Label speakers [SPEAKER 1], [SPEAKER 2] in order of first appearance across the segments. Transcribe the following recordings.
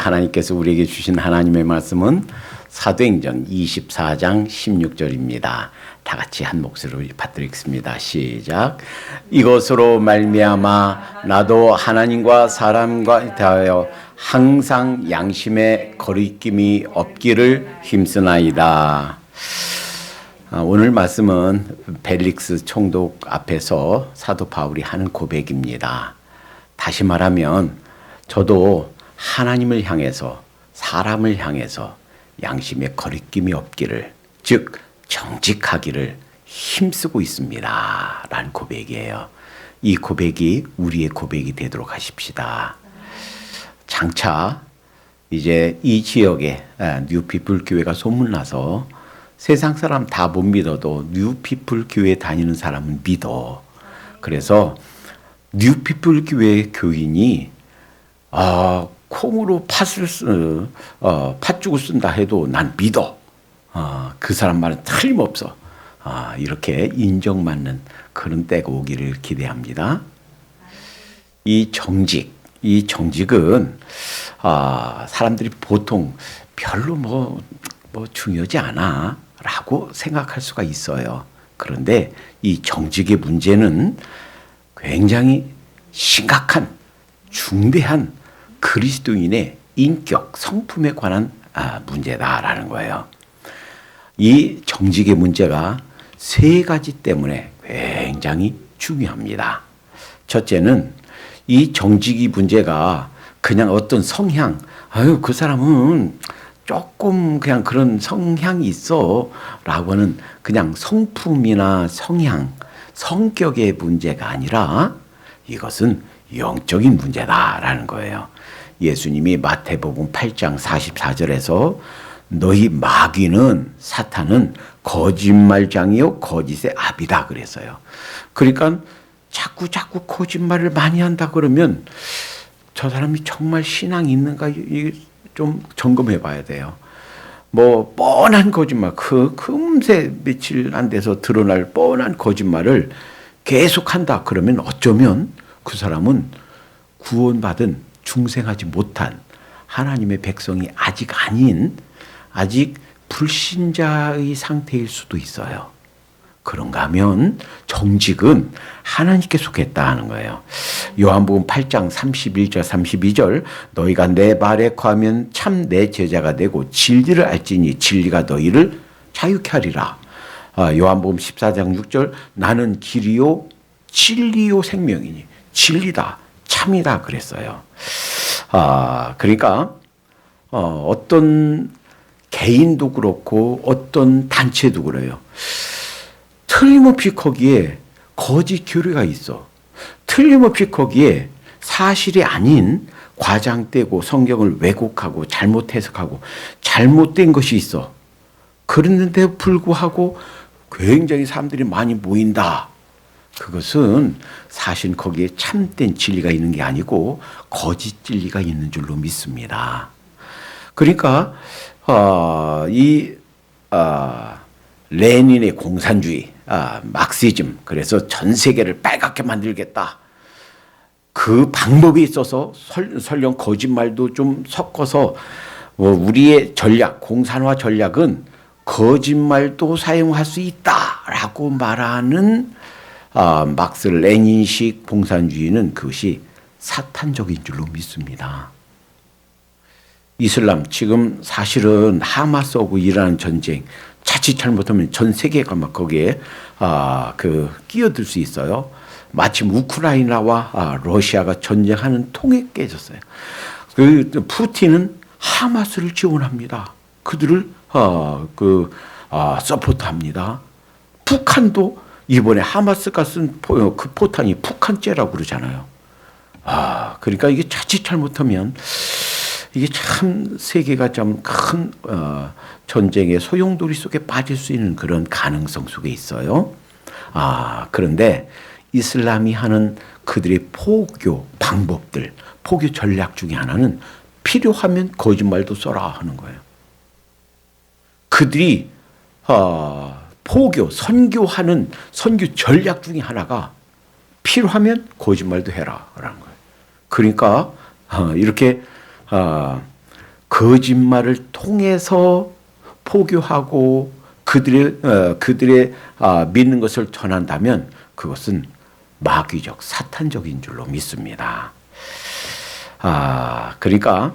[SPEAKER 1] 하나님께서 우리에게 주신 하나님의 말씀은 사도행전 24장 16절입니다. 다 같이 한 목소리로 받드리겠습니다. 시작. 이것으로 말미암아 나도 하나님과 사람과 대하여 항상 양심에 거리낌이 없기를 힘쓰나이다. 오늘 말씀은 벨릭스 총독 앞에서 사도 바울이 하는 고백입니다. 다시 말하면 저도 하나님을 향해서 사람을 향해서 양심에 거리낌이 없기를, 즉 정직하기를 힘쓰고 있습니다 라는 고백이에요. 이 고백이 우리의 고백이 되도록 하십시다. 장차 이제 이 지역에 뉴피플 교회가 소문나서 세상 사람 다 못 믿어도 뉴피플 교회 다니는 사람은 믿어. 그래서 뉴피플 교회 교인이 콩으로 팥죽을 쓴다 해도 난 믿어. 그 사람 말은 틀림없어. 이렇게 인정받는 그런 때가 오기를 기대합니다. 이 정직은 사람들이 보통 별로 뭐 중요하지 않아 라고 생각할 수가 있어요. 그런데 이 정직의 문제는 굉장히 심각한 중대한 그리스도인의 인격, 성품에 관한 문제다라는 거예요. 이 정직의 문제가 세 가지 때문에 굉장히 중요합니다. 첫째는 이 정직의 문제가 그냥 어떤 성향, 그 사람은 조금 그냥 그런 성향이 있어 라고 하는 그냥 성품이나 성향, 성격의 문제가 아니라 이것은 영적인 문제다라는 거예요. 예수님이 마태복음 8장 44절에서 너희 마귀는 사탄은 거짓말장이요 거짓의 아비다 그랬어요. 그러니까 자꾸 거짓말을 많이 한다 그러면 저 사람이 정말 신앙이 있는가 좀 점검해 봐야 돼요. 뭐 뻔한 거짓말, 금세 며칠 안 돼서 드러날 뻔한 거짓말을 계속한다 그러면 어쩌면 그 사람은 구원받은 중생하지 못한 하나님의 백성이 아직 불신자의 상태일 수도 있어요. 그런가 하면 정직은 하나님께 속했다 하는 거예요. 요한복음 8장 31절 32절 너희가 내 말에 거하면 참 내 제자가 되고 진리를 알지니 진리가 너희를 자유케 하리라. 요한복음 14장 6절 나는 길이요 진리요 생명이니 진리다 참이다 그랬어요. 그러니까 어떤 개인도 그렇고 어떤 단체도 그래요. 틀림없이 거기에 거짓 교리가 있어. 틀림없이 거기에 사실이 아닌 과장되고 성경을 왜곡하고 잘못 해석하고 잘못된 것이 있어. 그랬는데 불구하고 굉장히 사람들이 많이 모인다. 그것은 사실 거기에 참된 진리가 있는 게 아니고 거짓 진리가 있는 줄로 믿습니다. 그러니까 레닌의 공산주의, 막시즘, 그래서 전 세계를 빨갛게 만들겠다. 그 방법이 있어서 설령 거짓말도 좀 섞어서 우리의 전략, 공산화 전략은 거짓말도 사용할 수 있다라고 말하는 막스 레닌식 공산주의는 그것이 사탄적인 줄로 믿습니다. 이슬람 지금 사실은 하마스하고 이라는 전쟁 자칫 잘못하면 전 세계가 막 거기에 끼어들 수 있어요. 마침 우크라이나와 러시아가 전쟁하는 통에 깨졌어요. 그 푸틴은 하마스를 지원합니다. 그들을 서포트합니다. 북한도 이번에 하마스가 쓴 그 포탄이 북한죄라고 그러잖아요. 그러니까 이게 자칫 잘못하면 이게 참 세계가 좀 큰 전쟁의 소용돌이 속에 빠질 수 있는 그런 가능성 속에 있어요. 그런데 이슬람이 하는 그들의 포교 방법들, 포교 전략 중에 하나는 필요하면 거짓말도 써라 하는 거예요. 그들이 포교, 선교하는 선교 전략 중에 하나가 필요하면 거짓말도 해라 라는 거예요. 그러니까 이렇게 거짓말을 통해서 포교하고 그들의 믿는 것을 전한다면 그것은 마귀적 사탄적인 줄로 믿습니다. 그러니까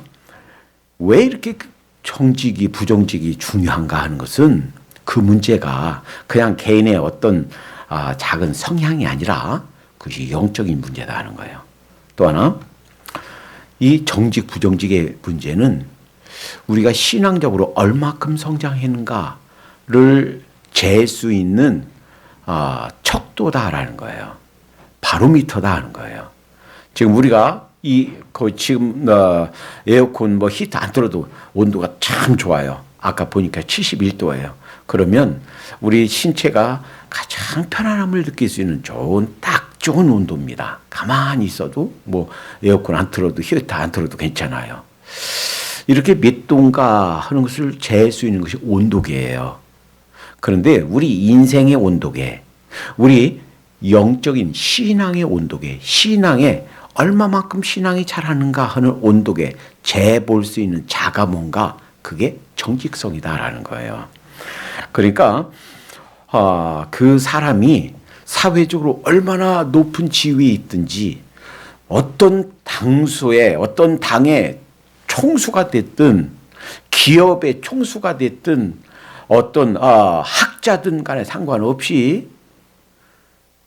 [SPEAKER 1] 왜 이렇게 정직이 부정직이 중요한가 하는 것은 그 문제가 그냥 개인의 어떤 작은 성향이 아니라 그것이 영적인 문제다 하는 거예요. 또 하나, 이 정직 부정직의 문제는 우리가 신앙적으로 얼마큼 성장했는가를 잴 수 있는 척도다라는 거예요. 바로미터다 하는 거예요. 지금 우리가 지금 에어컨 히터 안 틀어도 온도가 참 좋아요. 아까 보니까 71도예요. 그러면 우리 신체가 가장 편안함을 느낄 수 있는 딱 좋은 온도입니다. 가만히 있어도 에어컨 안 틀어도 히터 안 틀어도 괜찮아요. 이렇게 몇 도인가 하는 것을 잴 수 있는 것이 온도계예요. 그런데 우리 인생의 온도계, 우리 영적인 신앙의 온도계, 신앙에 얼마만큼 신앙이 잘하는가 하는 온도계 재볼 수 있는 자가 뭔가, 그게 정직성이다라는 거예요. 그러니까 그 사람이 사회적으로 얼마나 높은 지위에 있든지, 어떤 당수에 어떤 당의 총수가 됐든 기업의 총수가 됐든 어떤 학자든 간에 상관없이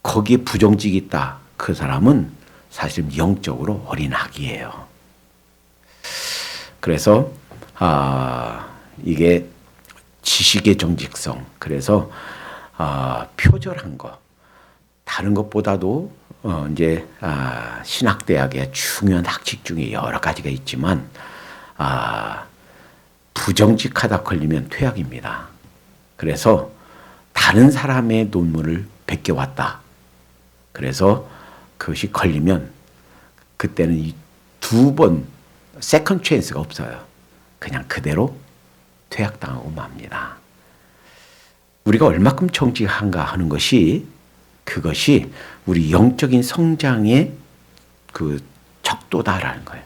[SPEAKER 1] 거기에 부정직이 있다. 그 사람은 사실 영적으로 어린 아기예요. 그래서 이게 지식의 정직성, 그래서 표절한 거, 다른 것보다도 이제 신학대학의 중요한 학칙 중에 여러 가지가 있지만 부정직하다 걸리면 퇴학입니다. 그래서 다른 사람의 논문을 베껴왔다. 그래서 그것이 걸리면 그때는 이 두 번 세컨 찬스가 없어요. 그냥 그대로 퇴학당하고 맙니다. 우리가 얼마큼 정직한가 하는 것이, 그것이 우리 영적인 성장의 그 척도다라는 거예요.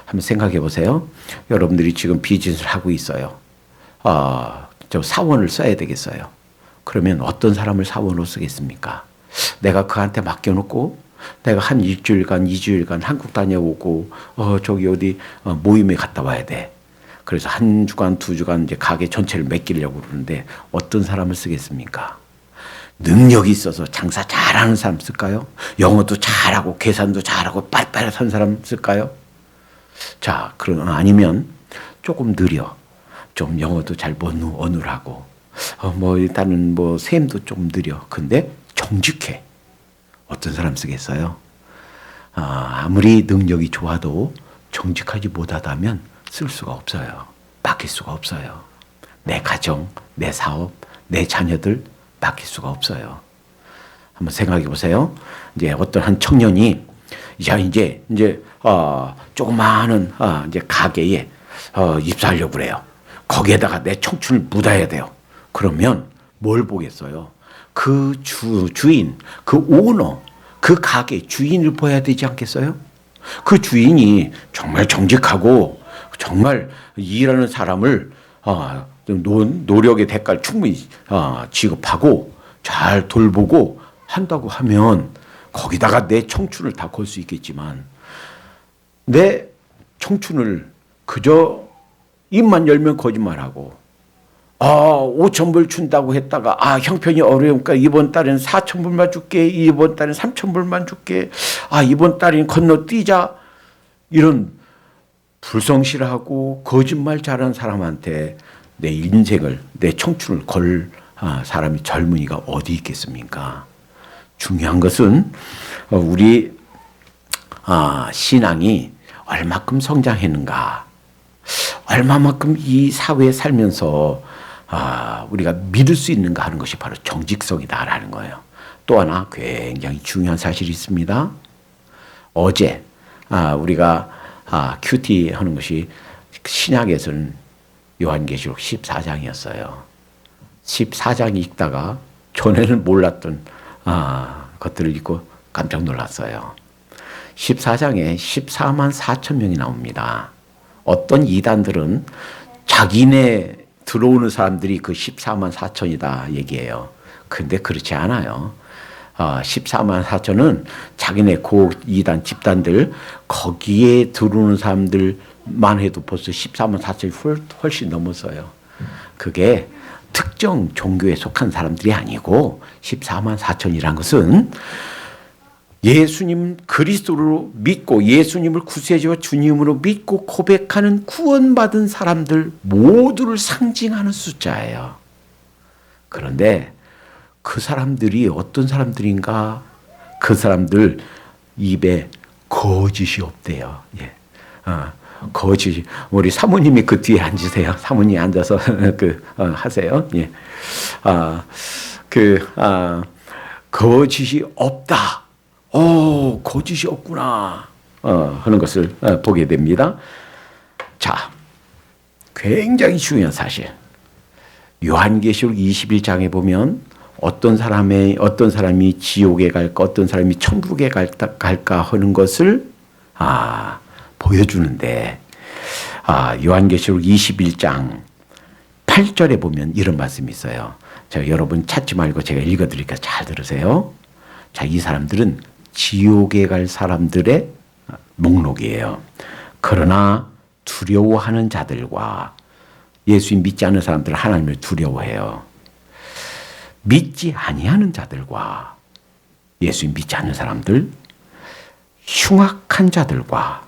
[SPEAKER 1] 한번 생각해 보세요. 여러분들이 지금 비즈니스를 하고 있어요. 저 사원을 써야 되겠어요. 그러면 어떤 사람을 사원으로 쓰겠습니까? 내가 그한테 맡겨놓고 내가 한 일주일간, 2주일간 한국 다녀오고 저기 어디 모임에 갔다 와야 돼. 그래서 한 주간, 2주간 이제 가게 전체를 맡기려고 그러는데 어떤 사람을 쓰겠습니까? 능력이 있어서 장사 잘하는 사람 쓸까요? 영어도 잘하고 계산도 잘하고 빨리빨리 사람 쓸까요? 자, 그럼 아니면 조금 느려. 좀 영어도 잘 못 어눌하고 일단은 셈도 좀 느려. 근데 정직해. 어떤 사람 쓰겠어요? 아무리 능력이 좋아도 정직하지 못하다면 쓸 수가 없어요. 맡길 수가 없어요. 내 가정, 내 사업, 내 자녀들 맡길 수가 없어요. 한번 생각해 보세요. 이제 어떤 한 청년이 이제 조그마한 이제 가게에 입사하려고 그래요. 거기에다가 내 청춘을 묻어야 돼요. 그러면 뭘 보겠어요? 그 주인, 그 오너, 그 가게 주인을 봐야 되지 않겠어요? 그 주인이 정말 정직하고 정말 일하는 사람을 노력의 대가를 충분히 지급하고 잘 돌보고 한다고 하면 거기다가 내 청춘을 다 걸 수 있겠지만, 내 청춘을 그저 입만 열면 거짓말하고 5,000불 준다고 했다가 형편이 어려우니까 이번 달에는 4,000불만 줄게, 이번 달에는 3,000불만 줄게, 이번 달에는 건너뛰자, 이런 불성실하고 거짓말 잘하는 사람한테 내 인생을, 내 청춘을 걸 사람이, 젊은이가 어디 있겠습니까? 중요한 것은 우리 신앙이 얼마큼 성장했는가, 얼마만큼 이 사회에 살면서 우리가 믿을 수 있는가 하는 것이 바로 정직성이다라는 거예요. 또 하나 굉장히 중요한 사실이 있습니다. 어제 우리가 큐티 하는 것이 신약에서는 요한계시록 14장이었어요. 14장 읽다가 전에는 몰랐던 것들을 읽고 깜짝 놀랐어요. 14장에 14만 4천 명이 나옵니다. 어떤 이단들은 자기네 들어오는 사람들이 그 14만 4천이다 얘기해요. 근데 그렇지 않아요. 14만 4천은 자기네 고 이단 집단들 거기에 들어오는 사람들만 해도 벌써 14만 4천이 훨씬 넘었어요. 그게 특정 종교에 속한 사람들이 아니고 14만 4천이란 것은 예수님 그리스도로 믿고 예수님을 구세주와 주님으로 믿고 고백하는 구원받은 사람들 모두를 상징하는 숫자예요. 그런데 그 사람들이 어떤 사람들인가? 그 사람들 입에 거짓이 없대요. 예. 거짓이. 우리 사모님이 그 뒤에 앉으세요. 사모님 앉아서 하세요. 예. 거짓이 없다. 거짓이 없구나. 하는 것을 보게 됩니다. 자, 굉장히 중요한 사실. 요한계시록 21장에 보면 어떤 사람이 지옥에 갈까, 어떤 사람이 천국에 갈까 하는 것을 보여주는데, 요한계시록 21장 8절에 보면 이런 말씀이 있어요. 자, 여러분 찾지 말고 제가 읽어드리니까 잘 들으세요. 자, 이 사람들은 지옥에 갈 사람들의 목록이에요. 그러나 두려워하는 자들과 예수님 믿지 않는 사람들은 하나님을 두려워해요. 믿지 아니하는 자들과 예수님 믿지 않는 사람들, 흉악한 자들과,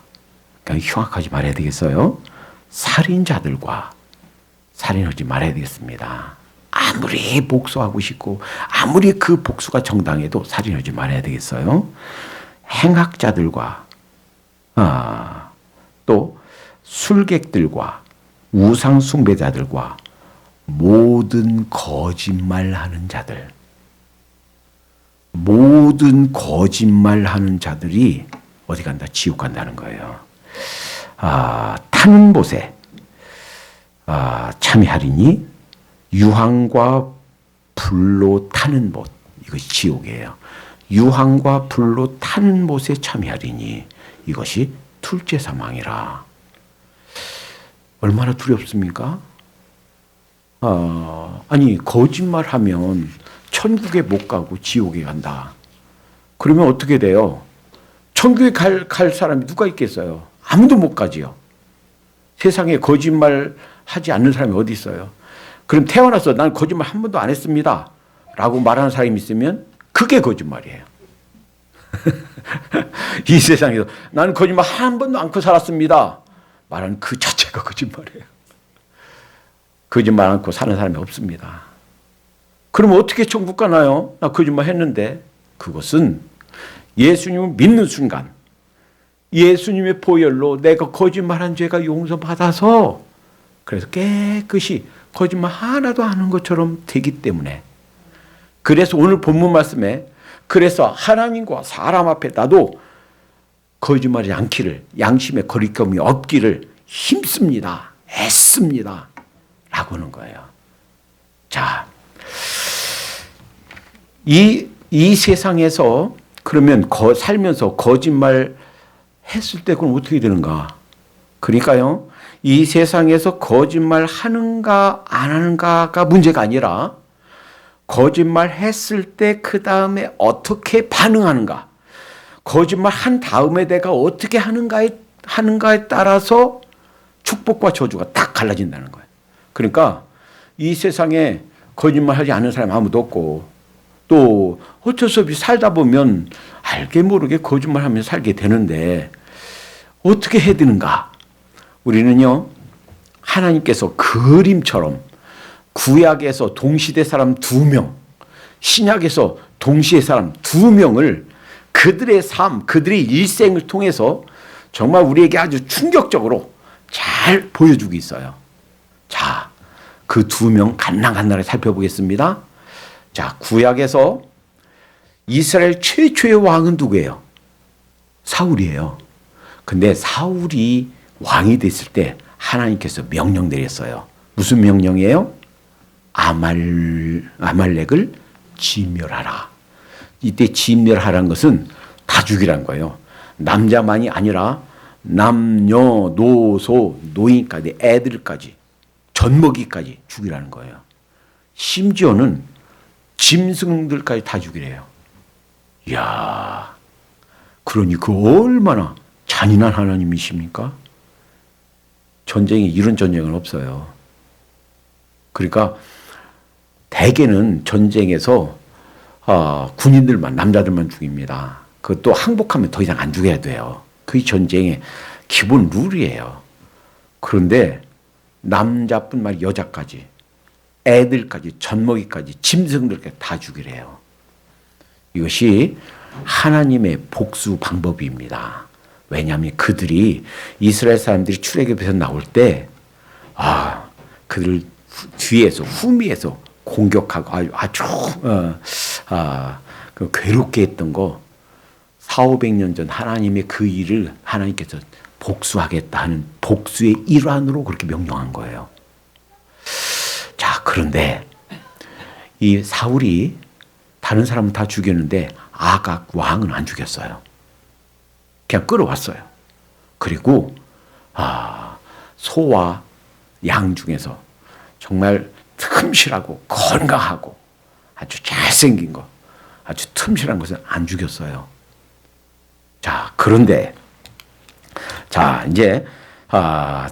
[SPEAKER 1] 그러니까 흉악하지 말아야 되겠어요. 살인자들과 살인하지 말아야 되겠습니다. 아무리 복수하고 싶고 아무리 그 복수가 정당해도 살인하지 말아야 되겠어요. 행악자들과 또 술객들과 우상 숭배자들과 모든 거짓말하는 자들, 모든 거짓말하는 자들이 어디 간다? 지옥 간다는 거예요. 타는 못에 참여하리니 유황과 불로 타는 못, 이것이 지옥이에요. 유황과 불로 타는 못에 참여하리니 이것이 둘째 사망이라. 얼마나 두렵습니까? 아니, 거짓말하면 천국에 못 가고 지옥에 간다. 그러면 어떻게 돼요? 천국에 갈 사람이 누가 있겠어요? 아무도 못 가지요. 세상에 거짓말 하지 않는 사람이 어디 있어요? 그럼 태어나서 난 거짓말 한 번도 안 했습니다 라고 말하는 사람이 있으면 그게 거짓말이에요. 이 세상에서 나는 거짓말 한 번도 않고 살았습니다 말하는 그 자체가 거짓말이에요. 거짓말 않고 사는 사람이 없습니다. 그럼 어떻게 천국 가나요? 나 거짓말 했는데. 그것은 예수님을 믿는 순간 예수님의 보혈로 내가 거짓말한 죄가 용서받아서 그래서 깨끗이 거짓말 하나도 안 한 것처럼 되기 때문에, 그래서 오늘 본문 말씀에 그래서 하나님과 사람 앞에 나도 거짓말하지 않기를, 양심에 거리낌이 없기를 힘씁니다, 애씁니다 라고 하는 거예요. 자, 이 세상에서 그러면 살면서 거짓말 했을 때 그럼 어떻게 되는가? 그러니까요, 이 세상에서 거짓말 하는가 안 하는가가 문제가 아니라 거짓말 했을 때 그 다음에 어떻게 반응하는가, 거짓말 한 다음에 내가 어떻게 하는가에 따라서 축복과 저주가 딱 갈라진다는 거예요. 그러니까 이 세상에 거짓말하지 않는 사람이 아무도 없고, 또 어쩔 수 없이 살다 보면 알게 모르게 거짓말하면서 살게 되는데 어떻게 해야 되는가? 우리는요, 하나님께서 그림처럼 구약에서 동시대 사람 2명, 신약에서 동시대 사람 2명을 그들의 삶, 그들의 일생을 통해서 정말 우리에게 아주 충격적으로 잘 보여주고 있어요. 자, 그 2명 간당간당하게 살펴보겠습니다. 자, 구약에서 이스라엘 최초의 왕은 누구예요? 사울이에요. 근데 사울이 왕이 됐을 때 하나님께서 명령 내렸어요. 무슨 명령이에요? 아말렉을 진멸하라. 이때 진멸하라는 것은 다 죽이라는 거예요. 남자만이 아니라 남녀, 노소, 노인까지, 애들까지, 젖먹이까지 죽이라는 거예요. 심지어는 짐승들까지 다 죽이래요. 이야, 그러니 그 얼마나 잔인한 하나님이십니까? 전쟁이 이런 전쟁은 없어요. 그러니까 대개는 전쟁에서 군인들만, 남자들만 죽입니다. 그것도 항복하면 더 이상 안 죽여야 돼요. 그게 전쟁의 기본 룰이에요. 그런데 남자뿐만 아니라 여자까지, 애들까지, 젖먹이까지, 짐승들까지 다 죽이래요. 이것이 하나님의 복수 방법입니다. 왜냐하면 그들이, 이스라엘 사람들이 출애굽에서 나올 때 그들 뒤에서, 후미에서 공격하고 아주 그 괴롭게 했던 거, 400~500년 전 하나님의 그 일을 하나님께서 복수하겠다 하는 복수의 일환으로 그렇게 명령한 거예요. 자, 그런데 이 사울이 다른 사람은 다 죽였는데 아각 왕은 안 죽였어요. 그냥 끌어왔어요. 그리고 소와 양 중에서 정말 틈실하고 건강하고 아주 잘생긴 거, 아주 틈실한 것은 안 죽였어요. 자, 그런데 이제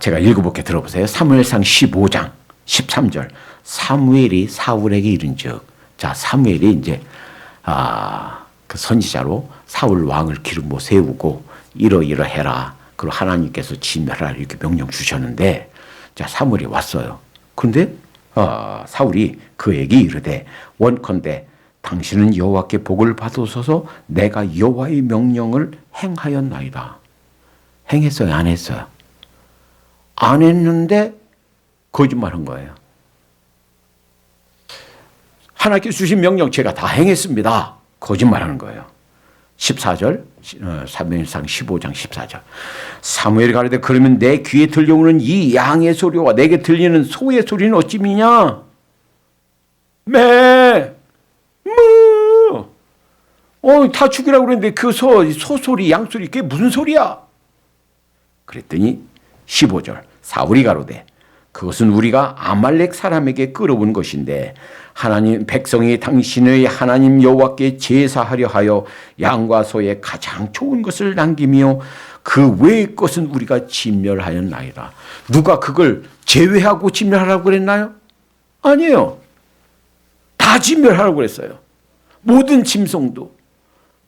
[SPEAKER 1] 제가 읽어볼게, 들어보세요. 사무엘상 15장 13절. 사무엘이 사울에게 이른즉, 자, 사무엘이 이제 그 선지자로 사울 왕을 기름부어 세우고 이러이러해라, 그리고 하나님께서 진멸하라, 이렇게 명령 주셨는데, 자, 사무엘이 왔어요. 그런데 사울이 그에게 이르되, 원컨대 당신은 여호와께 복을 받으소서. 내가 여호와의 명령을 행하였나이다. 행했어요, 안 했어요? 안 했는데 거짓말한 거예요. 하나님께서 주신 명령 제가 다 행했습니다. 거짓말하는 거예요. 14절, 사무엘상 15장 14절. 사무엘이 가로되, 그러면 내 귀에 들려오는 이 양의 소리와 내게 들리는 소의 소리는 어찌미냐? 매, 무. 다 죽이라고 그랬는데 그 소 소리, 양 소리, 그게 무슨 소리야? 그랬더니 15절. 사울이 가로되, 그것은 우리가 아말렉 사람에게 끌어온 것인데 하나님 백성이 당신의 하나님 여호와께 제사하려 하여 양과 소의 가장 좋은 것을 남기며 그 외의 것은 우리가 진멸하였나이다. 누가 그걸 제외하고 진멸하라고 그랬나요? 아니에요. 다 진멸하라고 그랬어요. 모든 짐승도.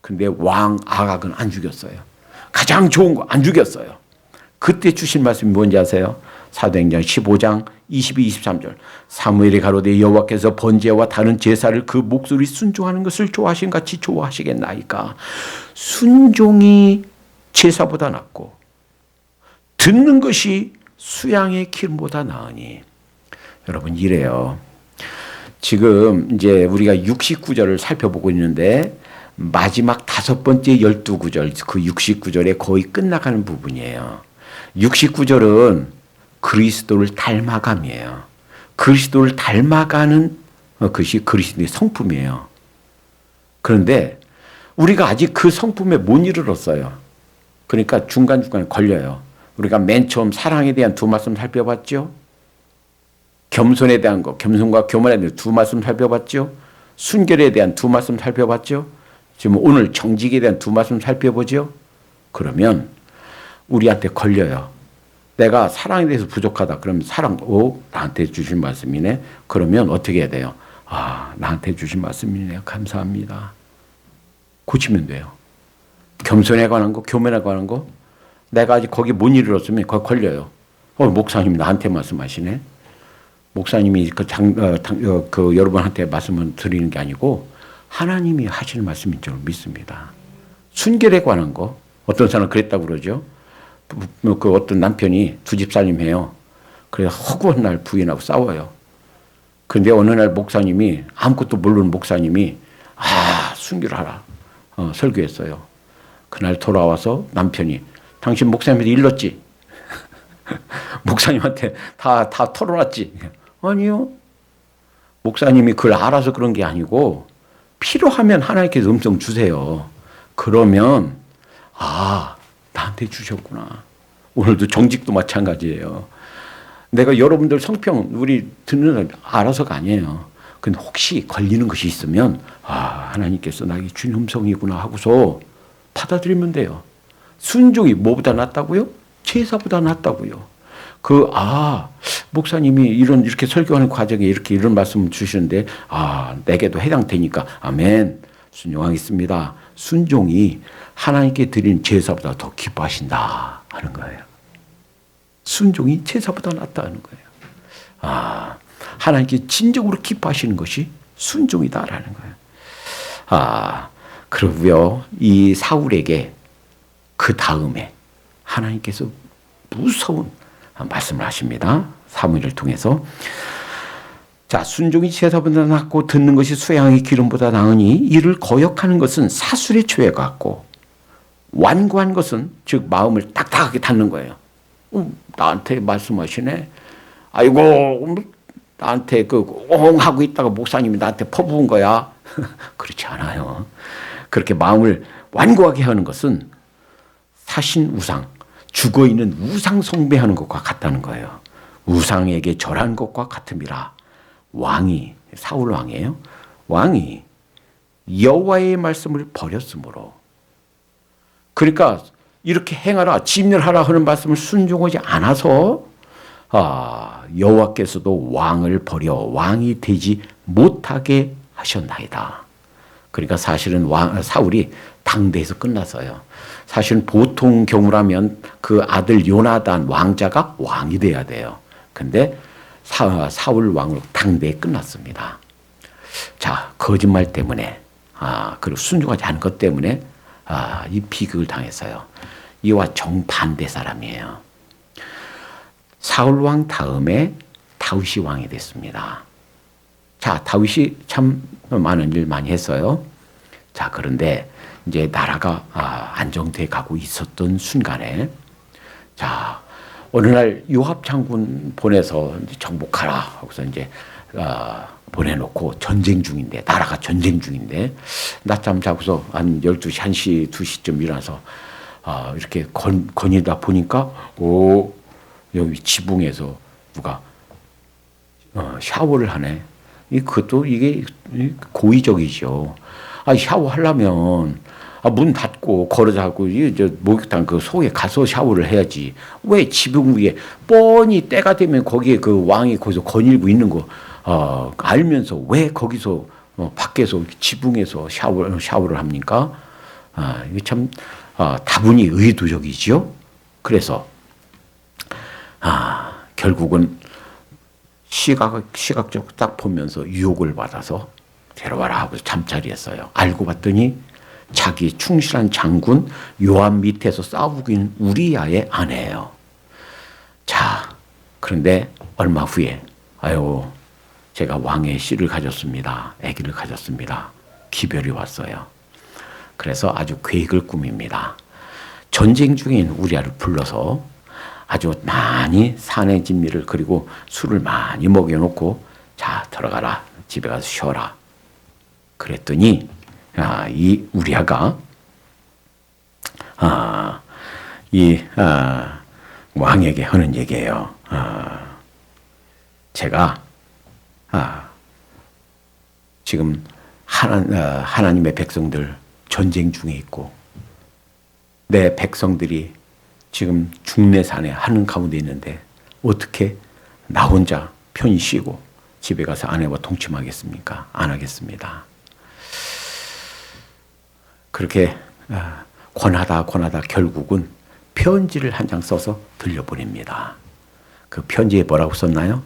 [SPEAKER 1] 근데 왕 아각은 안 죽였어요. 가장 좋은 거 안 죽였어요. 그때 주신 말씀이 뭔지 아세요? 사도행전 15장 22, 23절. 사무엘이 가로되, 여호와께서 번제와 다른 제사를 그 목소리 순종하는 것을 좋아하신 같이 좋아하시겠나이까. 순종이 제사보다 낫고 듣는 것이 수양의 기름보다 나으니. 여러분, 이래요. 지금 이제 우리가 69절을 살펴보고 있는데 마지막 5번째 12구절, 그 69절에 거의 끝나가는 부분이에요. 69절은 그리스도를 닮아감이에요. 그리스도를 닮아가는 것이 그리스도의 성품이에요. 그런데 우리가 아직 그 성품에 못 이르렀어요. 그러니까 중간중간에 걸려요. 우리가 맨 처음 사랑에 대한 2 말씀 살펴봤죠. 겸손에 대한 거, 겸손과 교만에 대한 2 말씀 살펴봤죠. 순결에 대한 2 말씀 살펴봤죠. 지금 오늘 정직에 대한 2 말씀 살펴보죠. 그러면 우리한테 걸려요. 내가 사랑에 대해서 부족하다. 그러면 나한테 주신 말씀이네. 그러면 어떻게 해야 돼요? 나한테 주신 말씀이네요. 감사합니다. 고치면 돼요. 겸손에 관한 거, 교만에 관한 거, 내가 아직 거기 못 이르렀으면 거기 걸려요. 목사님 나한테 말씀하시네. 목사님이 그 여러분한테 말씀을 드리는 게 아니고 하나님이 하시는 말씀인 줄 믿습니다. 순결에 관한 거, 어떤 사람은 그랬다고 그러죠. 그 어떤 남편이 2집 살림해요. 그래서 허구한 날 부인하고 싸워요. 근데 어느 날 목사님이, 아무것도 모르는 목사님이 순결하라 설교했어요. 그날 돌아와서 남편이, 당신 목사님한테 일렀지? 목사님한테 다 털어놨지? 아니요. 목사님이 그걸 알아서 그런 게 아니고 필요하면 하나님께서 음성 주세요. 그러면 나한테 주셨구나. 오늘도 정직도 마찬가지예요. 내가 여러분들 성평 우리 듣는 사람 알아서가 아니에요. 근데 혹시 걸리는 것이 있으면 하나님께서 나에게 주신 음성이구나 하고서 받아들이면 돼요. 순종이 뭐보다 낫다고요? 제사보다 낫다고요. 목사님이 이렇게 설교하는 과정에 이런 말씀 주시는데 내게도 해당되니까 아멘. 순종하겠습니다. 순종이 하나님께 드린 제사보다 더 기뻐하신다 하는 거예요. 순종이 제사보다 낫다는 거예요. 하나님께 진정으로 기뻐하시는 것이 순종이다라는 거예요. 그러고요, 이 사울에게 그 다음에 하나님께서 무서운 말씀을 하십니다. 사무엘을 통해서. 자, 순종이 제사보다 낫고 듣는 것이 수양의 기름보다 나으니 이를 거역하는 것은 사술의 죄 같고 완고한 것은 즉 마음을 딱딱하게 닫는 거예요. 나한테 말씀하시네. 아이고 나한테 하고 있다가 목사님이 나한테 퍼부은 거야. 그렇지 않아요. 그렇게 마음을 완고하게 하는 것은 사신 우상, 죽어있는 우상 숭배하는 것과 같다는 거예요. 우상에게 절한 것과 같음이라. 왕이, 사울 왕이에요. 왕이 여호와의 말씀을 버렸으므로, 그러니까 이렇게 행하라, 진멸하라 하는 말씀을 순종하지 않아서 여호와께서도 왕을 버려 왕이 되지 못하게 하셨나이다. 그러니까 사실은 사울이 당대에서 끝났어요. 사실은 보통 경우라면 그 아들 요나단 왕자가 왕이 돼야 돼요. 근데 사울 왕으로 당대에 끝났습니다. 자, 거짓말 때문에, 그리고 순종하지 않은 것 때문에 이 비극을 당했어요. 이와 정반대 사람이에요. 사울 왕 다음에 다윗이 왕이 됐습니다. 자, 다윗이 참 많은 일 많이 했어요. 자, 그런데 이제 나라가 안정돼 가고 있었던 순간에, 자, 어느 날 요압 장군 보내서 이제 정복하라 하고서 이제 보내놓고 전쟁 중인데, 나라가 전쟁 중인데, 낮잠 자고서 한 12시, 1시, 2시쯤 일어나서 이렇게 거니다 보니까 여기 지붕에서 누가 샤워를 하네. 그것도 이게 고의적이죠. 샤워하려면 문 닫고 걸어자고 목욕탕 그 속에 가서 샤워를 해야지. 왜 지붕 위에 뻔히 때가 되면 거기에 그 왕이 거기서 거닐고 있는 거 알면서 왜 거기서 밖에서 지붕에서 샤워를 합니까? 이게 참 다분히 의도적이지요. 그래서 결국은 시각적으로 딱 보면서 유혹을 받아서 데려와라 하고 잠자리했어요. 알고 봤더니 자기 충실한 장군 요압 밑에서 싸우고 있는 우리야의 아내예요. 자, 그런데 얼마 후에 제가 왕의 씨를 가졌습니다. 아기를 가졌습니다. 기별이 왔어요. 그래서 아주 계획을 꾸밉니다. 전쟁 중인 우리야를 불러서 아주 많이 산의 진미를 그리고 술을 많이 먹여놓고, 자, 들어가라, 집에 가서 쉬어라. 그랬더니 이 우리야가 왕에게 하는 얘기예요. 제가 지금 하나님의 백성들 전쟁 중에 있고, 내 백성들이 지금 중내산에 하는 가운데 있는데 어떻게 나 혼자 편히 쉬고 집에 가서 아내와 동침하겠습니까? 안 하겠습니다. 그렇게 권하다 결국은 편지를 한 장 써서 들려보냅니다. 그 편지에 뭐라고 썼나요?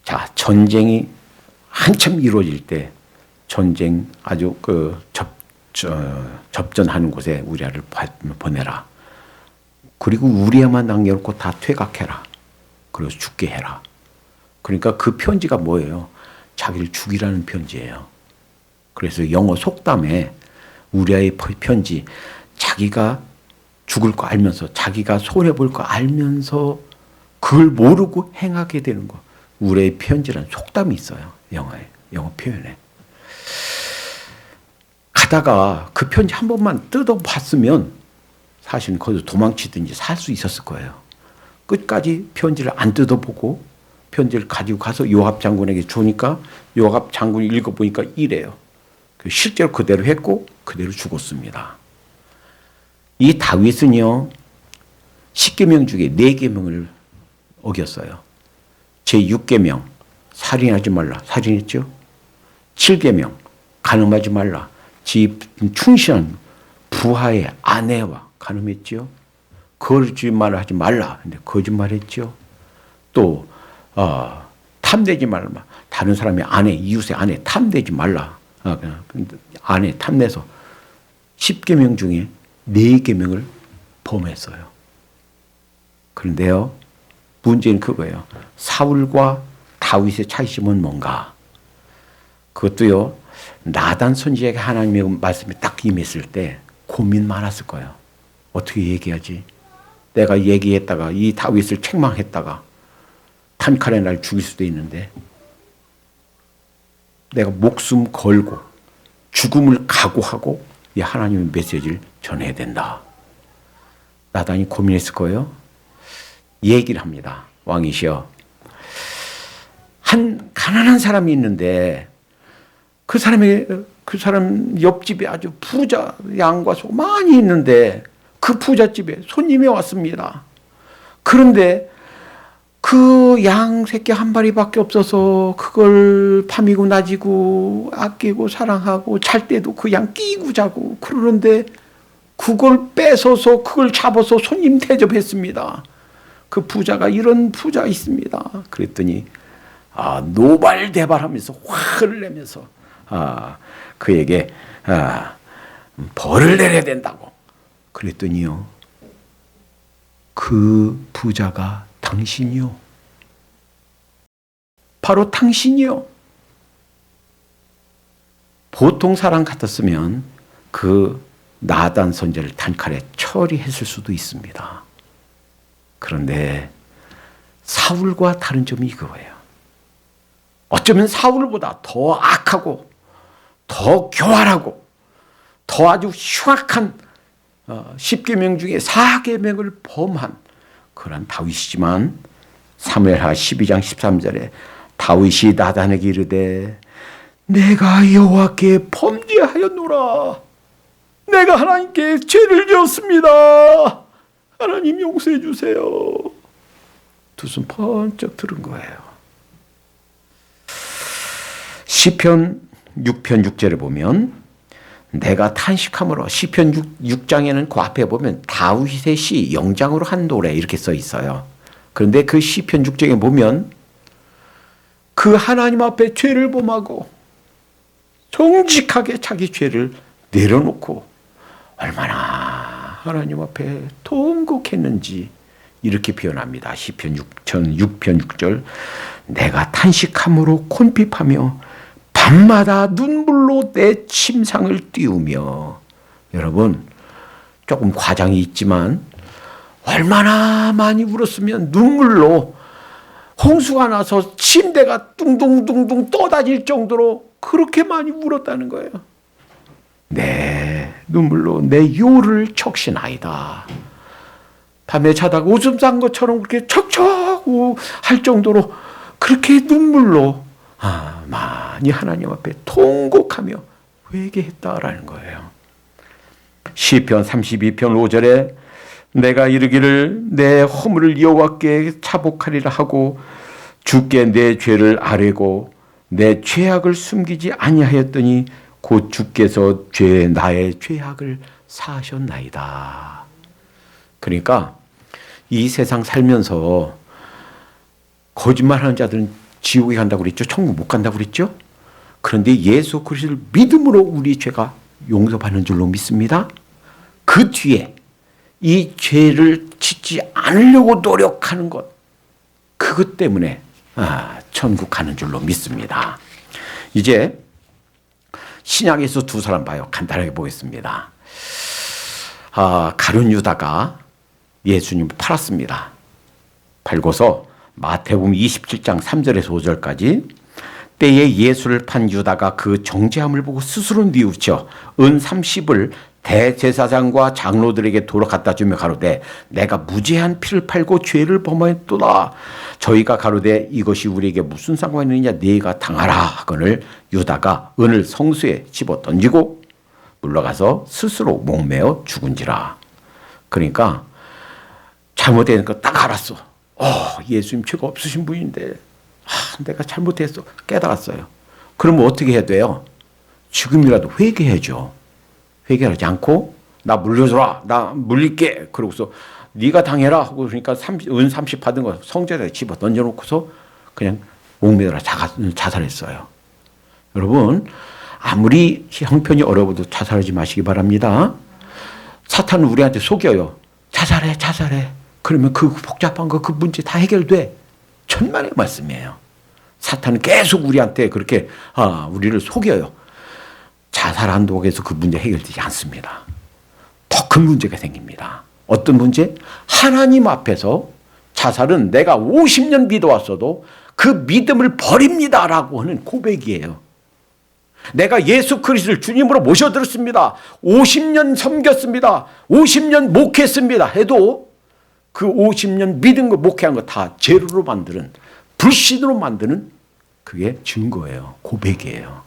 [SPEAKER 1] 자, 전쟁이 한참 이루어질 때 전쟁 아주 접전하는 곳에 우리야를 보내라. 그리고 우리야만 남겨놓고 다 퇴각해라. 그래서 죽게 해라. 그러니까 그 편지가 뭐예요? 자기를 죽이라는 편지예요. 그래서 영어 속담에 우리야의 편지, 자기가 죽을 거 알면서, 자기가 손해볼 거 알면서 그걸 모르고 행하게 되는 거. 우리야의 편지라는 속담이 있어요. 영어 표현에. 가다가 그 편지 한 번만 뜯어봤으면 사실은 거기서 도망치든지 살 수 있었을 거예요. 끝까지 편지를 안 뜯어보고 편지를 가지고 가서 요압 장군에게 주니까 요압 장군이 읽어보니까 이래요. 실제로 그대로 했고 그대로 죽었습니다. 이 다윗은요, 10계명 중에 4계명을 어겼어요. 제6계명, 살인하지 말라. 살인했죠. 7계명, 간음하지 말라. 충실한 부하의 아내와 간음했죠. 거짓말을 하지 말라. 근데 거짓말했죠. 또 탐내지 말라. 다른 사람의 아내, 이웃의 아내 탐내지 말라. 아내 탐내서 10계명 중에 4계명을 범했어요. 그런데요, 문제는 그거예요. 사울과 다윗의 차이점은 뭔가? 그것도요, 나단 선지자에게 하나님의 말씀이 딱 임했을 때 고민 많았을 거예요. 어떻게 얘기하지? 내가 얘기했다가 이 다윗을 책망했다가 단칼에 날 죽일 수도 있는데 내가 목숨 걸고 죽음을 각오하고 이 하나님의 메시지를 전해야 된다. 나단이 고민했을 거예요. 얘기를 합니다. 왕이시여, 한 가난한 사람이 있는데 그 사람 옆집에 아주 부자 양과 소 많이 있는데 그 부잣집에 손님이 왔습니다. 그런데 그 양 새끼 한 마리밖에 없어서 그걸 밤이고 낮이고 아끼고 사랑하고 잘 때도 그 양 끼고 자고 그러는데 그걸 뺏어서 그걸 잡아서 손님 대접했습니다. 그 부자가 이런 부자 있습니다. 그랬더니 노발대발하면서 화를 내면서 그에게 벌을 내려야 된다고. 그랬더니요, 그 부자가 당신이요. 바로 당신이요. 보통 사람 같았으면 그 나단 선지자를 단칼에 처리했을 수도 있습니다. 그런데 사울과 다른 점이 이거예요. 어쩌면 사울보다 더 악하고 더 교활하고 더 아주 흉악한 10계명 중에 4계명을 범한 그런 다윗이지만 사무엘하 12장 13절에 다윗이 나단에게 이르되 내가 여호와께 범죄하였노라. 내가 하나님께 죄를 지었습니다. 하나님 용서해 주세요. 두 손 번쩍 들은 거예요. 시편 6편 6절에 보면 내가 탄식함으로, 시편 6장에는 그 앞에 보면 다윗의 시 영장으로 한 노래 이렇게 써 있어요. 그런데 그 시편 6장에 보면 그 하나님 앞에 죄를 범하고 정직하게 자기 죄를 내려놓고 얼마나 하나님 앞에 통곡했는지 이렇게 표현합니다. 시편 6편 6절 내가 탄식함으로 콘핍하며 밤마다 눈물로 내 침상을 띄우며. 여러분, 조금 과장이 있지만 얼마나 많이 울었으면 눈물로 홍수가 나서 침대가 둥둥둥둥 떠다닐 정도로 그렇게 많이 울었다는 거예요. 내 눈물로 내 요를 적시나이다. 밤에 자다가 오줌 싼 것처럼 그렇게 척척 할 정도로 그렇게 눈물로 많이 하나님 앞에 통곡하며 회개했다라는 거예요. 시편 32편 5절에 내가 이르기를 내 허물을 여호와께 차복하리라 하고 주께 내 죄를 아뢰고 내 죄악을 숨기지 아니하였더니 곧 주께서 나의 죄악을 사하셨나이다. 그러니까 이 세상 살면서 거짓말하는 자들은 지옥에 간다고 그랬죠. 천국 못 간다고 그랬죠. 그런데 예수 그리스도를 믿음으로 우리 죄가 용서받는 줄로 믿습니다. 그 뒤에 이 죄를 짓지 않으려고 노력하는 것, 그것 때문에 천국 가는 줄로 믿습니다. 이제 신약에서 두 사람 봐요. 간단하게 보겠습니다. 가룟 유다가 예수님을 팔았습니다. 팔고서 마태복음 27장 3절에서 5절까지 때에 예수를 판 유다가 그 정죄함을 보고 스스로 뉘우쳐 은 30을 대제사장과 장로들에게 도로 갖다 주며 가로되 내가 무죄한 피를 팔고 죄를 범하였도다. 저희가 가로되 이것이 우리에게 무슨 상관이 있느냐 네가 당하라 하거늘 유다가 은을 성수에 집어 던지고 물러가서 스스로 목매어 죽은지라. 그러니까 잘못된 거 딱 알았어. 예수님 죄가 없으신 분인데 내가 잘못했어. 깨달았어요. 그러면 어떻게 해야 돼요? 지금이라도 회개해야죠. 회개하지 않고 나 물려줘라. 나 물릴게. 그러고서 네가 당해라 하고 그러니까 은 30 받은 거 성전에 집어 던져놓고서 그냥 목매달아 자살했어요. 여러분 아무리 형편이 어려워도 자살하지 마시기 바랍니다. 사탄은 우리한테 속여요. 자살해. 그러면 그 복잡한 거 그 문제 다 해결돼. 천만의 말씀이에요. 사탄은 계속 우리한테 그렇게 우리를 속여요. 자살한다고 해서 그 문제 해결되지 않습니다. 더 큰 문제가 생깁니다. 어떤 문제? 하나님 앞에서 자살은 내가 50년 믿어왔어도 그 믿음을 버립니다라고 하는 고백이에요. 내가 예수 그리스도를 주님으로 모셔들었습니다. 50년 섬겼습니다. 50년 목했습니다. 해도 그 50년 믿은 거 목회한 거 다 죄로 만드는 불신으로 만드는 그게 증거예요. 고백이에요.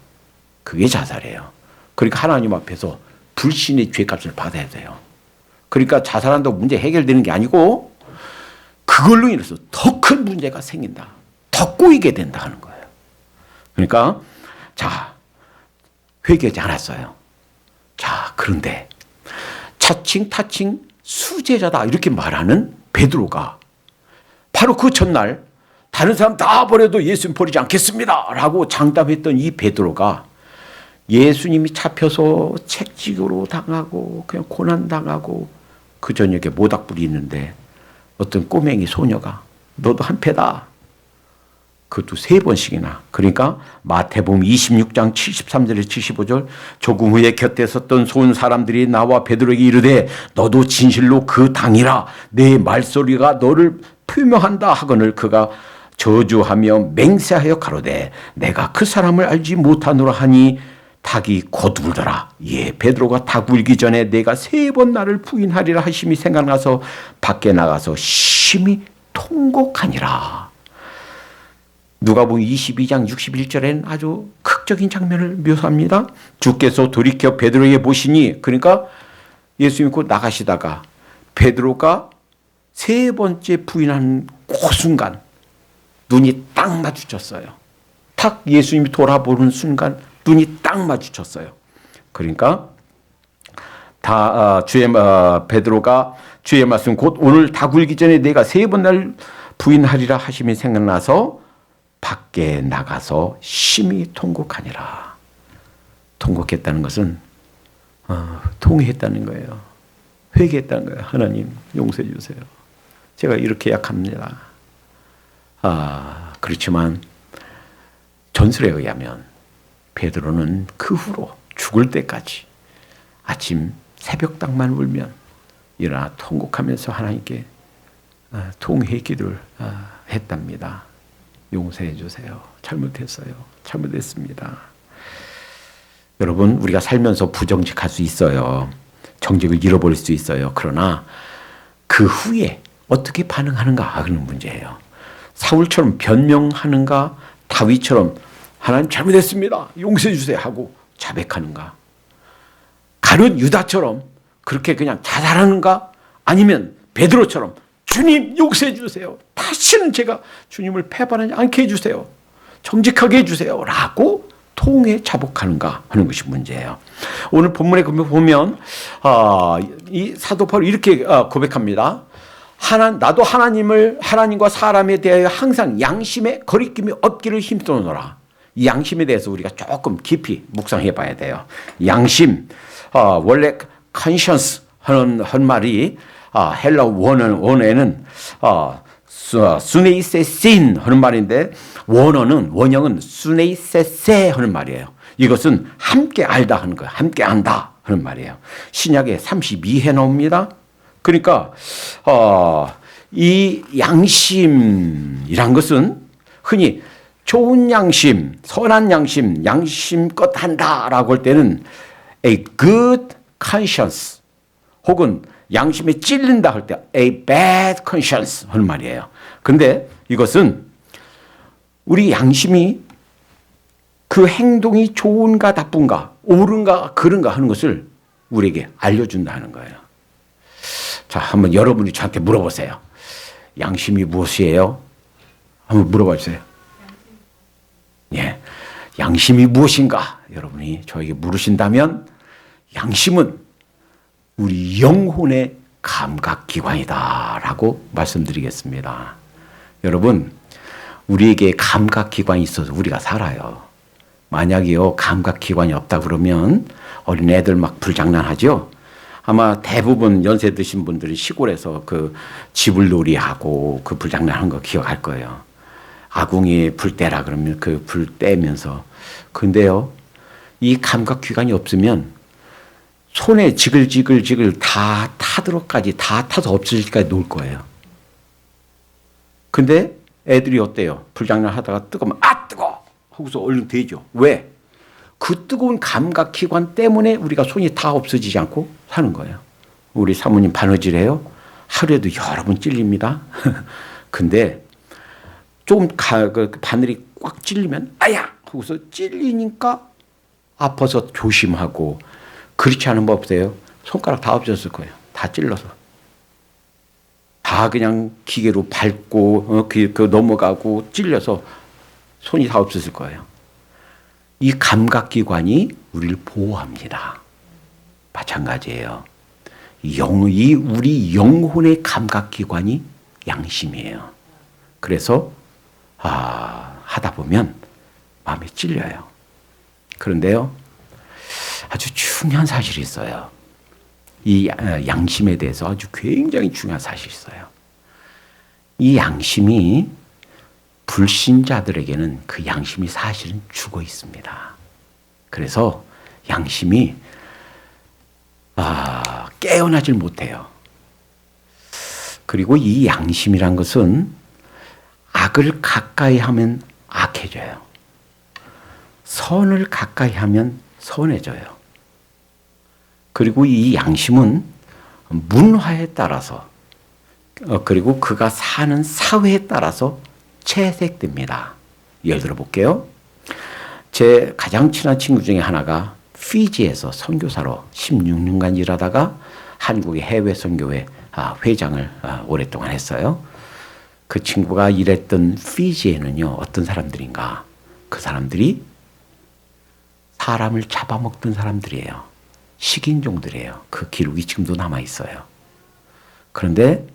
[SPEAKER 1] 그게 자살이에요. 그러니까 하나님 앞에서 불신의 죄값을 받아야 돼요. 그러니까 자살한다고 문제 해결되는 게 아니고 그걸로 인해서 더 큰 문제가 생긴다. 더 꼬이게 된다 하는 거예요. 그러니까 자 회개하지 않았어요. 자 그런데 차칭 타칭 수제자다 이렇게 말하는 베드로가 바로 그 전날 다른 사람 다 버려도 예수님 버리지 않겠습니다 라고 장담했던 이 베드로가 예수님이 잡혀서 책직으로 당하고 그냥 고난당하고 그 저녁에 모닥불이 있는데 어떤 꼬맹이 소녀가 너도 한패다. 그것도 3번씩이나. 그러니까 마태복음 26장 73절에서 75절 조금 후에 곁에 섰던 소은 사람들이 나와 베드로에게 이르되 너도 진실로 그 당이라 내 말소리가 너를 표명한다 하거늘 그가 저주하며 맹세하여 가로되 내가 그 사람을 알지 못하노라 하니 닭이 곧 울더라. 베드로가 닭 울기 전에 내가 3번 나를 부인하리라 하심이 생각나서 밖에 나가서 심히 통곡하니라. 누가복음 22장 61절에는 아주 극적인 장면을 묘사합니다. 주께서 돌이켜 베드로에게 보시니 그러니까 예수 믿고 나가시다가 베드로가 3번째 부인한 그 순간 눈이 딱 마주쳤어요. 딱 예수님이 돌아보는 순간 눈이 딱 마주쳤어요. 그러니까 베드로가 주의 말씀 곧 오늘 다 굴기 전에 내가 3번 날 부인하리라 하심이 생각나서 밖에 나가서 심히 통곡하니라. 통곡했다는 것은 통회했다는 거예요. 회개했다는 거예요. 하나님 용서해 주세요. 제가 이렇게 약합니다. 그렇지만 전설에 의하면 베드로는 그 후로 죽을 때까지 아침 새벽당만 울면 일어나 통곡하면서 하나님께 통회 기도를 했답니다. 용서해 주세요. 잘못했어요. 잘못했습니다. 여러분 우리가 살면서 부정직할 수 있어요. 정직을 잃어버릴 수 있어요. 그러나 그 후에 어떻게 반응하는가 하는 문제예요. 사울처럼 변명하는가 다윗처럼 하나님 잘못했습니다. 용서해 주세요 하고 자백하는가. 가룟 유다처럼 그렇게 그냥 자살하는가 아니면 베드로처럼 주님 용서해 주세요. 다시는 제가 주님을 배반하지 않게 해주세요. 정직하게 해주세요. 라고 통에 자복하는가 하는 것이 문제예요. 오늘 본문에 보면 이 사도 바울이 이렇게 고백합니다. 나도 하나님과 사람에 대하여 항상 양심에 거리낌이 없기를 힘쓰노라. 이 양심에 대해서 우리가 조금 깊이 묵상해 봐야 돼요. 양심, 원래 conscience 하는 말이 헬라 원어에는 수네이세신 하는 말인데 원형은 수네이세세 하는 말이에요. 이것은 함께 알다 하는 거예요. 함께 안다 하는 말이에요. 신약에 32회 나옵니다. 그러니까 이 양심이란 것은 흔히 좋은 양심, 선한 양심, 양심껏 한다라고 할 때는 a good conscience 혹은 양심에 찔린다 할 때 a bad conscience 하는 말이에요. 그런데 이것은 우리 양심이 그 행동이 좋은가 나쁜가 옳은가 그른가 하는 것을 우리에게 알려준다는 거예요. 자, 한번 여러분이 저한테 물어보세요. 양심이 무엇이에요? 한번 물어봐 주세요. 예, 양심이 무엇인가? 여러분이 저에게 물으신다면 양심은 우리 영혼의 감각기관이다라고 말씀드리겠습니다. 여러분, 우리에게 감각기관이 있어서 우리가 살아요. 만약에요, 감각기관이 없다 그러면 어린애들 막 불장난하죠? 아마 대부분 연세 드신 분들이 시골에서 그 지불놀이하고 그 불장난한 거 기억할 거예요. 아궁이 불 떼라 그러면 그 불 떼면서. 근데요, 이 감각기관이 없으면 손에 지글지글 다 타도록까지 다 타서 없어질까지 놓을 거예요. 근데 애들이 어때요? 불장난 하다가 뜨거우면 아 뜨거! 하고서 얼른 대죠. 왜? 그 뜨거운 감각기관 때문에 우리가 손이 다 없어지지 않고 사는 거예요. 우리 사모님 바느질해요. 하루에도 여러 번 찔립니다. 근데 조금 그 바늘이 꽉 찔리면 아야! 하고서 찔리니까 아파서 조심하고, 그렇지 않은 법 없어요. 손가락 다 없어졌을 거예요. 다 찔러서. 다 그냥 기계로 밟고 그 넘어가고 찔려서 손이 다 없어질 거예요. 이 감각기관이 우리를 보호합니다. 마찬가지예요. 우리 영혼의 감각기관이 양심이에요. 그래서 하다 보면 마음에 찔려요. 그런데요, 아주 중요한 사실이 있어요. 이 양심에 대해서 아주 굉장히 중요한 사실이 있어요. 이 양심이 불신자들에게는 그 양심이 사실은 죽어 있습니다. 그래서 양심이 깨어나질 못해요. 그리고 이 양심이란 것은 악을 가까이 하면 악해져요. 선을 가까이 하면 선해져요. 그리고 이 양심은 문화에 따라서 그리고 그가 사는 사회에 따라서 채색됩니다. 예를 들어 볼게요. 제 가장 친한 친구 중에 하나가 피지에서 선교사로 16년간 일하다가 한국의 해외 선교회 회장을 오랫동안 했어요. 그 친구가 일했던 피지에는요, 어떤 사람들인가? 그 사람들이 사람을 잡아먹던 사람들이에요. 식인종들이에요. 그 기록이 지금도 남아있어요. 그런데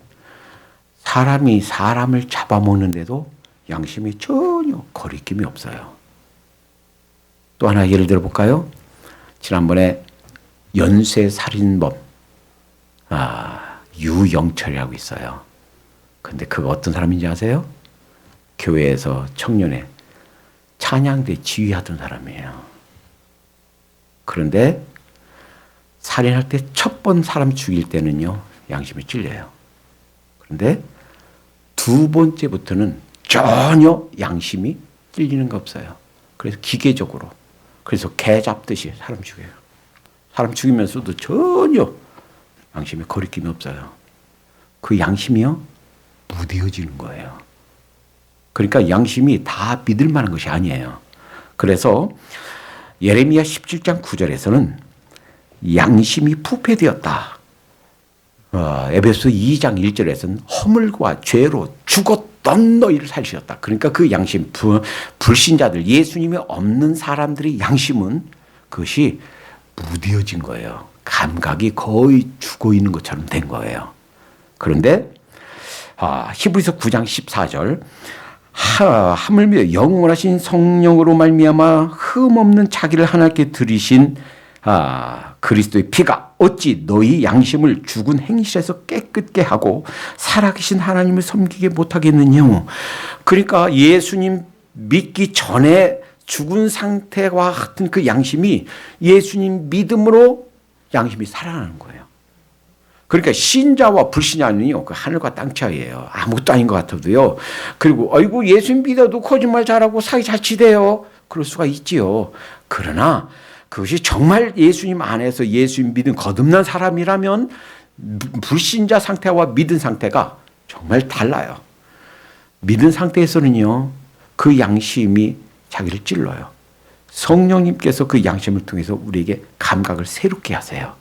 [SPEAKER 1] 사람이 사람을 잡아먹는데도 양심이 전혀 거리낌이 없어요. 또 하나 예를 들어 볼까요? 지난번에 연쇄살인범 유영철이라고 있어요. 근데 그가 어떤 사람인지 아세요? 교회에서 청년회 찬양대 지휘하던 사람이에요. 그런데 살인할 때 첫 번 사람 죽일 때는요, 양심이 찔려요. 그런데 두 번째부터는 전혀 양심이 찔리는 거 없어요. 그래서 기계적으로, 그래서 개 잡듯이 사람 죽여요. 사람 죽이면서도 전혀 양심에 거리낌이 없어요. 그 양심이요, 무뎌지는 거예요. 그러니까 양심이 다 믿을 만한 것이 아니에요. 그래서 예레미야 17장 9절에서는 양심이 부패되었다. 에베소 2장 1절에서는 허물과 죄로 죽었던 너희를 살리셨다. 그러니까 그 양심, 불신자들, 예수님이 없는 사람들의 양심은 그것이 무뎌진 거예요. 감각이 거의 죽어 있는 것처럼 된 거예요. 그런데 히브리서 9장 14절 하물며 영원하신 성령으로 말미암아 흠없는 자기를 하나님께 드리신 그리스도의 피가 어찌 너희 양심을 죽은 행실에서 깨끗게 하고 살아계신 하나님을 섬기게 못하겠느냐. 그러니까 예수님 믿기 전에 죽은 상태와 같은 그 양심이 예수님 믿음으로 양심이 살아나는 거예요. 그러니까 신자와 불신자는요, 그 하늘과 땅 차이예요. 아무것도 아닌 것 같아도요. 그리고 아이고 예수 믿어도 거짓말 잘하고 사기 잘 치대요. 그럴 수가 있지요. 그러나 그것이 정말 예수님 안에서 예수님 믿은 거듭난 사람이라면 불신자 상태와 믿은 상태가 정말 달라요. 믿은 상태에서는요, 그 양심이 자기를 찔러요. 성령님께서 그 양심을 통해서 우리에게 감각을 새롭게 하세요.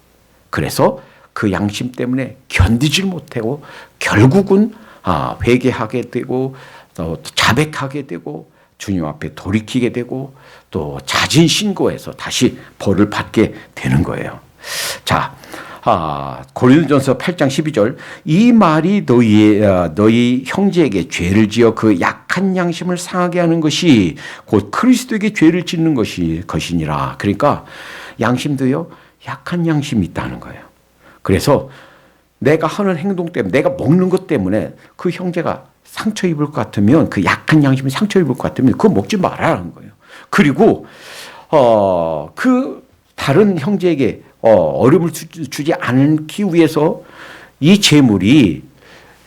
[SPEAKER 1] 그래서 그 양심 때문에 견디질 못하고 결국은 회개하게 되고 또 자백하게 되고 주님 앞에 돌이키게 되고 또 자진 신고해서 다시 벌을 받게 되는 거예요. 자, 고린도전서 8장 12절, 이 말이 너희 형제에게 죄를 지어 그 약한 양심을 상하게 하는 것이 곧 그리스도에게 죄를 짓는 것이니라. 그러니까 양심도요, 약한 양심이 있다는 거예요. 그래서 내가 하는 행동 때문에, 내가 먹는 것 때문에 그 형제가 상처 입을 것 같으면, 그 약한 양심이 상처 입을 것 같으면 그거 먹지 말라는 거예요. 그리고 그 다른 형제에게 어려움을 주지 않기 위해서 이 재물이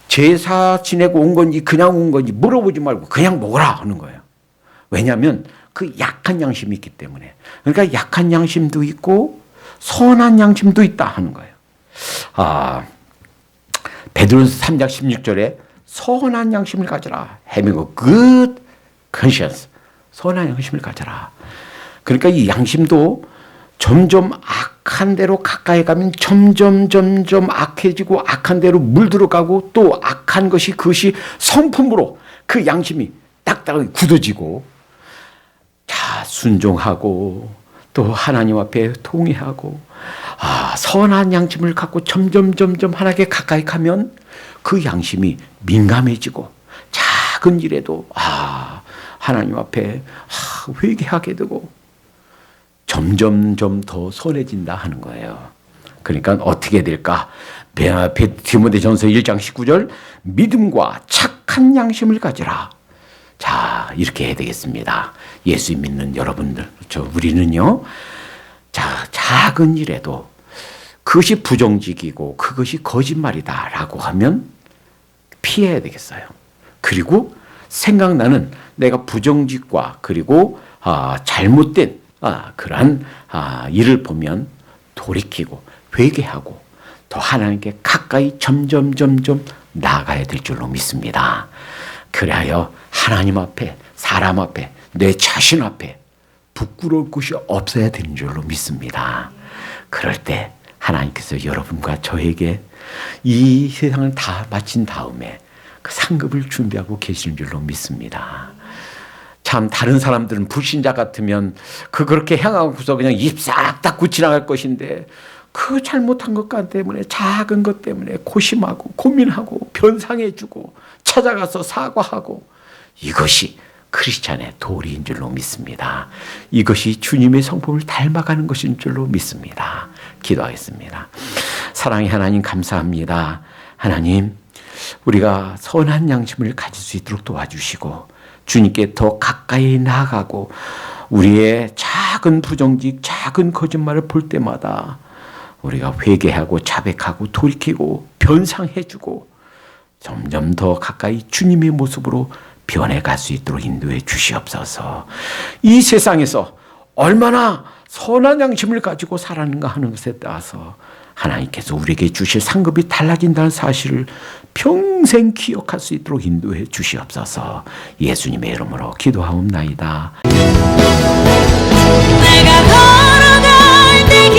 [SPEAKER 1] 제사 지내고 온 건지 그냥 온 건지 물어보지 말고 그냥 먹으라 하는 거예요. 왜냐하면 그 약한 양심이 있기 때문에. 그러니까 약한 양심도 있고 선한 양심도 있다 하는 거예요. 베드로전서 3장 16절에 선한 양심을 가져라. having a good conscience. 선한 양심을 가져라. 그러니까 이 양심도 점점 악한 데로 가까이 가면 점점 악해지고 악한 데로 물들어가고 또 악한 것이 그것이 성품으로 그 양심이 딱딱하게 굳어지고 자, 순종하고 또 하나님 앞에 통회하고 선한 양심을 갖고 점점 하나님께 가까이 가면 그 양심이 민감해지고 작은 일에도 하나님 앞에 회개하게 되고 점점 더 선해진다 하는 거예요. 그러니까 어떻게 될까? 디모데전서 1장 19절, 믿음과 착한 양심을 가지라. 자, 이렇게 해야 되겠습니다. 예수 믿는 여러분들, 우리는요, 자, 작은 일에도 그것이 부정직이고 그것이 거짓말이다라고 하면 피해야 되겠어요. 그리고 생각나는 내가 부정직과 그리고 잘못된 그러한 일을 보면 돌이키고 회개하고 더 하나님께 가까이 점점 나아가야 될 줄로 믿습니다. 그래야 하나님 앞에, 사람 앞에, 내 자신 앞에 부끄러울 것이 없어야 되는 줄로 믿습니다. 그럴 때 하나님께서 여러분과 저에게 이 세상을 다 마친 다음에 그 상급을 준비하고 계시는 줄로 믿습니다. 참 다른 사람들은 불신자 같으면 그렇게 향하고서 그냥 입 싹 닫고 지나갈 것인데 그 잘못한 것 때문에 작은 것 때문에 고심하고 고민하고 변상해주고 찾아가서 사과하고 이것이 크리스찬의 도리인 줄로 믿습니다. 이것이 주님의 성품을 닮아가는 것인 줄로 믿습니다. 기도하겠습니다. 사랑의 하나님 감사합니다. 하나님, 우리가 선한 양심을 가질 수 있도록 도와주시고 주님께 더 가까이 나아가고 우리의 작은 부정직, 작은 거짓말을 볼 때마다 우리가 회개하고 자백하고 돌이키고 변상해주고 점점 더 가까이 주님의 모습으로 변해갈 수 있도록 인도해 주시옵소서. 이 세상에서 얼마나 선한 양심을 가지고 살았는가 하는 것에 따라서 하나님께서 우리에게 주실 상급이 달라진다는 사실을 평생 기억할 수 있도록 인도해 주시옵소서. 예수님의 이름으로 기도하옵나이다.
[SPEAKER 2] 내가 걸어갈 때